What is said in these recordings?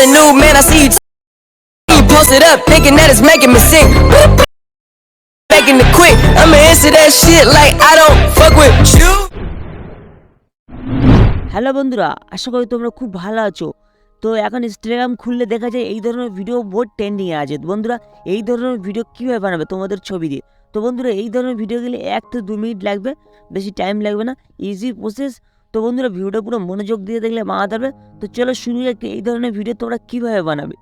a new man, I see you post it up, thinking that it's making me sick. Making it quick, I'ma answer that shit like I don't fuck with you. Hello বন্ধুরা, আশা করি তোমরা খুব ভালো আছো। তো এখন Instagram খুললে দেখা যায় এই ধরনের ভিডিও বহুত ট্রেন্ডিংয়ে আছে। বন্ধুরা এই ধরনের ভিডিও কীভাবে বানাবে তোমাদের ছবি দিয়ে? তো বন্ধুরা এই ধরনের ভিডিও গেলে 1 থেকে 2 মিনিট লাগবে, বেশি টাইম লাগবে না, ইজি প্রসেস। তো বন্ধুরা ভিডিওটা পুরো মনোযোগ দিয়ে দেখলে বানাতে পারবে। তো চলো শুরু একটু এই ধরনের ভিডিও তোমরা কীভাবে বানাবে।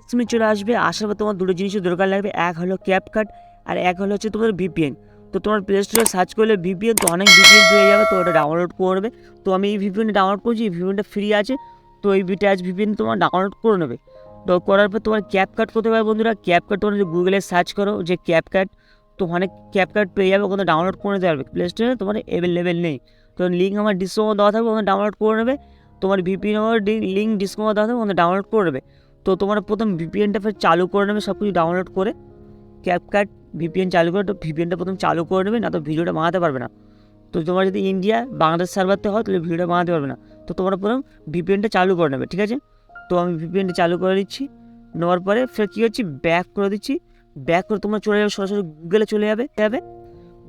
তুমি চলে আসবে, আসার পর তোমার দুটো জিনিসের দরকার লাগবে। এক হলো ক্যাপকাট আর এক হলো হচ্ছে তোমার ভিপিএন। তো তোমার প্লে স্টোরে সার্চ করলে ভিপিএন, তো অনেক ভিপিএন পেয়ে যাবে, তো ওটা ডাউনলোড করবে। তো আমি এই ভিপিএনটা ডাউনলোড করছি, এই ভিপিএনটা ফ্রি আছে। তো এই বিটাচ ভিপিএন তোমার ডাউনলোড করে নেবে। তো করার পর তোমার ক্যাপকাট করতে পারবে। বন্ধুরা ক্যাপকাট তোমরা যদি গুগলে সার্চ করো যে ক্যাপকাট, তো অনেক ক্যাপকাট পেয়ে যাবে, ওখানে ডাউনলোড করে নিতে পারবে। প্লে স্টোরে তোমার অ্যাভেলেবেল নেই, তো লিঙ্ক আমার ডিসক্রিপশনে দেওয়া থাকবে, ওখানে ডাউনলোড করে নেবে। তোমার ভিপিএন লিঙ্ক ডিসক্রিপশনে দেওয়া থাকবে, ওখানে ডাউনলোড করে নেবে। তো তোমার প্রথম ভিপিএনটা ফের চালু করে নেবে, সব কিছু ডাউনলোড করে ক্যাপকাট ভিপিএন চালু করে। তো ভিপিএনটা প্রথম চালু করে নেবে, না তো ভিডিওটা বানাতে পারবে না। তো তোমার যদি ইন্ডিয়া বাংলাদেশ সার্ভারতে হয় তাহলে ভিডিওটা বানাতে পারবে না। তো তোমরা প্রথম ভিপিএনটা চালু করে নেবে, ঠিক আছে? তো আমি ভিপিএনটা চালু করে দিচ্ছি। নেওয়ার পরে ফের কী হচ্ছে, ব্যাক করে দিচ্ছি। ব্যাক করে তোমরা চলে যাবে, সরাসরি গুগলে চলে যাবে।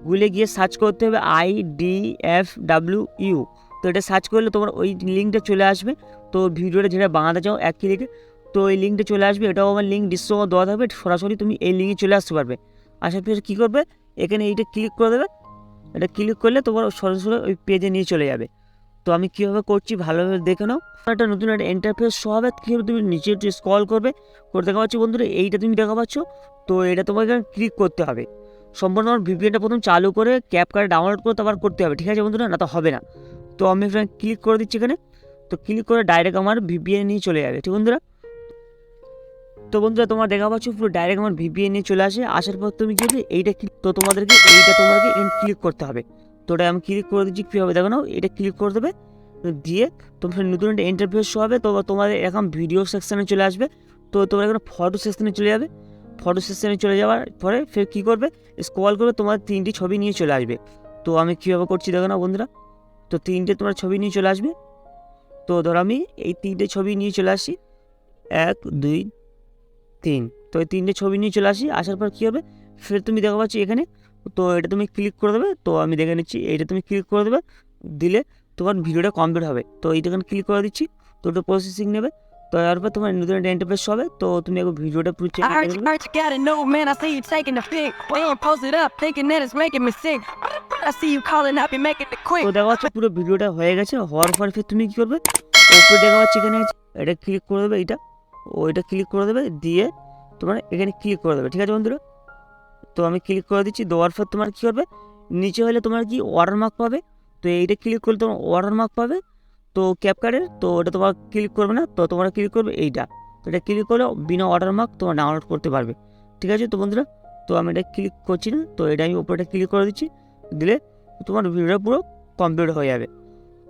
গুগলে গিয়ে সার্চ করতে হবে IDFWU। তো এটা সার্চ করলে তোমার ওই লিঙ্কটা চলে আসবে। তো ভিডিওটা যেটা বানাতে চাও এক ক্লিকে, তো এই লিঙ্কটা চলে আসবে। এটাও আমার লিঙ্ক ডিসক্রিপশনে দেওয়া থাকবে, সরাসরি তুমি এই লিঙ্কে চলে আসতে পারবে। আসার পরে কী করবে, এখানে এইটা ক্লিক করে দেবে। এটা ক্লিক করলে তোমার সরাসরি ওই পেজে নিয়ে চলে যাবে। তো আমি কীভাবে করছি ভালোভাবে দেখে নাও। একটা নতুন একটা ইন্টারফেস শো হবে, কীভাবে তুমি নিচে একটু স্ক্রল করবে, করে দেখা পাচ্ছ বন্ধুরা এইটা তুমি দেখা পাচ্ছ। তো এটা তোমাকে ক্লিক করতে হবে। সম্পূর্ণ আমার ভিপিএনটা প্রথম চালু করে ক্যাপকাট ডাউনলোড করে তারপর করতে হবে, ঠিক আছে বন্ধুরা? না তো হবে না। তো আমি এখানে ক্লিক করে দিচ্ছি এখানে। তো ক্লিক করে ডাইরেক্ট আমার ভিপিএন নিয়ে চলে যাবে, ঠিক বন্ধুরা? তো বন্ধুরা তোমরা দেখা পাচ্ছ পুরো ডাইরেক্ট আমার ভিপিএন নিয়ে চলে আসে। আসার পর তুমি কি এইটা তো তোমাদেরকে তোমাদেরকে ক্লিক করতে হবে। তো ওটা আমি ক্লিক করে দিচ্ছি, কীভাবে দেখো না, এটা ক্লিক করে দেবে। দিয়ে তোমার নতুন একটা ইন্টারফেস শো হবে। তো তোমাদের এখন ভিডিও সেকশানে চলে আসবে। তো তোমরা এখানে ফটো সেকশানে চলে যাবে। ফটো সেকশানে চলে যাওয়ার পরে ফের কী করবে, স্ক্রল করবে, তোমার 3টি ছবি নিয়ে চলে আসবে। তো আমি কীভাবে করছি দেখো না বন্ধুরা। তো 3টে তোমার ছবি নিয়ে চলে আসবে। তো ধরো আমি এই 3টে ছবি নিয়ে চলে আসি, 1 2 3। তো এই 3টে ছবি নিয়ে চলে আসি। আসার পর কী হবে, ফের তুমি দেখা পাচ্ছি এখানে। তো এটা তুমি ক্লিক করে দেবে। তো আমি দেখে নিচ্ছি, এইটা তুমি ক্লিক করে দেবে, দিলে তোমার ভিডিওটা কমপ্লিট হবে। তো এইটা ক্লিক করে দিচ্ছি। তো ওটা প্রসেসিং নেবে। তো তারপর তোমার নতুন একটা ইন্টারফেস হবে। তো তুমি একবার ভিডিওটা পুরো চেক I heard করে you got a new man, I see you taking a pic. Well, post it up, thinking that it's making me sick. I see you calling up, you making it quick. তো দেখা যাচ্ছে পুরো ভিডিওটা হয়ে গেছে। হওয়ার পর ফের তুমি কী করবে, ওপরে দেখা যাচ্ছে এখানে এটা ক্লিক করে দেবে, এটা ক্লিক করে দেবে, দিয়ে তোমার এখানে ক্লিক করে দেবে, ঠিক আছে বন্ধুরা? তো আমি ক্লিক করে দিচ্ছি। দেওয়ার পর তোমার কী করবে, নিচে হলে তোমার কি ওয়াটারমার্ক পাবে। তো এইটা ক্লিক করলে তোমার ওয়াটারমার্ক পাবে। তো ক্যাপকাটের, তো ওটা তোমার ক্লিক করবে না, তো তোমরা ক্লিক করবে এইটা। তো এটা ক্লিক করলে বিনা ওয়াটারমার্ক তোমার ডাউনলোড করতে পারবে, ঠিক আছে? তো বন্ধুরা তো আমি এটা ক্লিক করছি না, তো এটা আমি উপরেটা ক্লিক করে দিচ্ছি। দিলে তোমার ভিডিওটা পুরো কমপ্লিট হয়ে যাবে।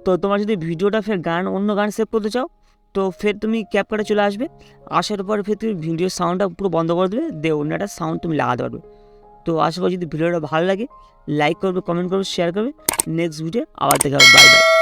তো তোমার যদি ভিডিওটা ফের অন্য গান সেভ করতে চাও, তো ফের তুমি ক্যাপকাটে চলে আসবে। আসার পর ফের তুমি ভিডিওর সাউন্ডটা পুরো বন্ধ করে দেবে, দিয়ে অন্য একটা সাউন্ড তুমি লাগাতে পারবে। তো আশা করি যদি ভিডিওটা ভালো লাগে লাইক করবে, কমেন্ট করবে, শেয়ার করবে। নেক্সট ভিডিও আবার দেখা হবে। Bye bye.